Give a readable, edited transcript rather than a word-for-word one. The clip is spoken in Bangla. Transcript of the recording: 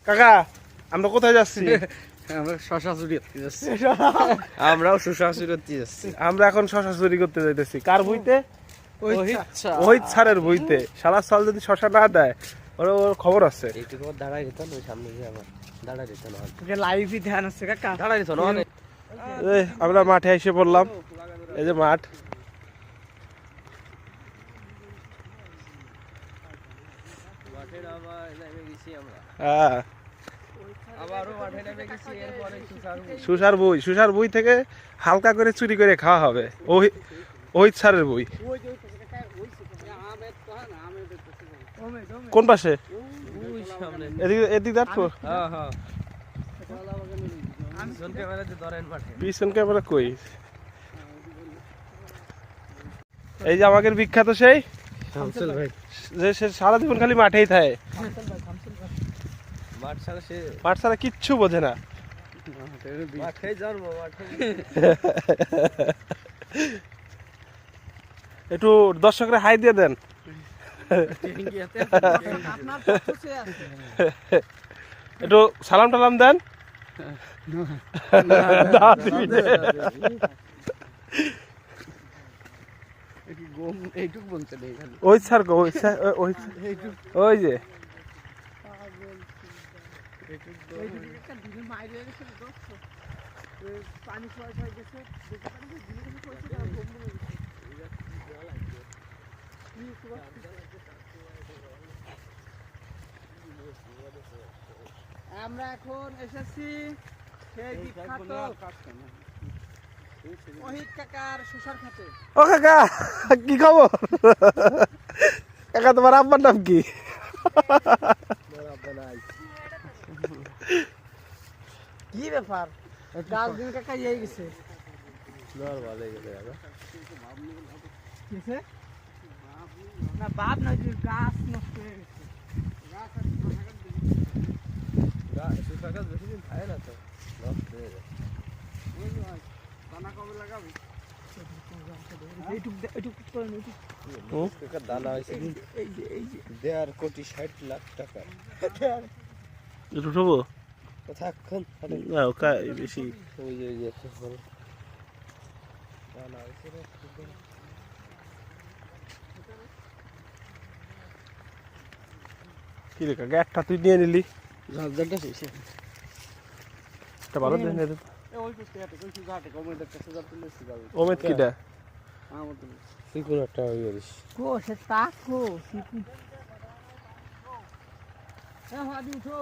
কাকা আমরা কোথায় যাচ্ছি? আমরা শশা চুরি করতে যাচ্ছি। আমরাও শশা চুরি করতে যাচ্ছি। আমরা এখন শশা চুরি করতে যাইতেছি। কার বইতে? আচ্ছা ওই স্যারের বইতে। শালা সাল যদি শশা না দেয় ওর খবর আছে। এইটুকু দাঁড়াই দিত না, ওই সামনে গিয়ে আমার দাঁড়াই দিত না। লাইভই ধ্যান আছে কাকা। দাঁড়াই দিত না। এই আমরা মাঠে এসে পড়লাম। এই যে মাঠ। মাঠে নেমে গেছি আমরা। হ্যাঁ আবারও মাঠে নেমে গেছি, এরপরে সুসার বই থেকে হালকা করে চুরি করে খাওয়া হবে। ওই স্যারের বই। কোন পাশে? ওই সামনে। এদিকে দেখো। হ্যাঁ হ্যাঁ। পিছন ক্যামেরাতে ধরেন মাঠে। পিছন ক্যামেরা কই? এই যে আমাদের বিখ্যাত সেই শামসুল ভাই। যে সে সারা জীবন খালি মাঠেই থাকে। মাঠ ছাড়া সে মাঠ ছাড়া কিচ্ছু বোঝে না। মাঠেই জন্ম, মাঠেই। একটু দর্শকরা হাই দিয়ে দেন। একটু সালাম টালাম দেন। এইটুকু বলতে নেই। ওই স্যার গো, ওই যে আমরা এখন এসেছি সেই বিখ্যাত ওহিদ কাকার শশার খাতে। ও কাকা কি খবর? কাকা তোমার আব্বার নাম কি? কি ব্যাপার? গাছ দিন কাকা এই গেছে। কিসে? না বাপ না, যে গাছ নষ্ট হয়ে গেছে। শশা গাছ বেশি দিন থাকে না তো, নষ্ট হয়ে যায়। দানা কবে লাগাবি? এইটুকু করে নে, কাকা দানা হয়েছে এই যে 1.5 কোটি 60 লাখ টাকা। একটু উঠবো থাকুন না বেশি। ওই যে দানা হয়েছে রে। কি রে কাকা একটা তুই নিয়ে নিলি? ঝাঁঝাটা শেষে একটা ভালো দিয়ে নিয়ে দে। ওই পুষ্টি হাতে কই সুজাতে কমেন্টের কাছে যা তুলে সুজাবে ওমেদ কিটা? আমার তো সিকুন একটা হয়ে গেছিস। কো সে তাকো সিকু এ হাদি উঠো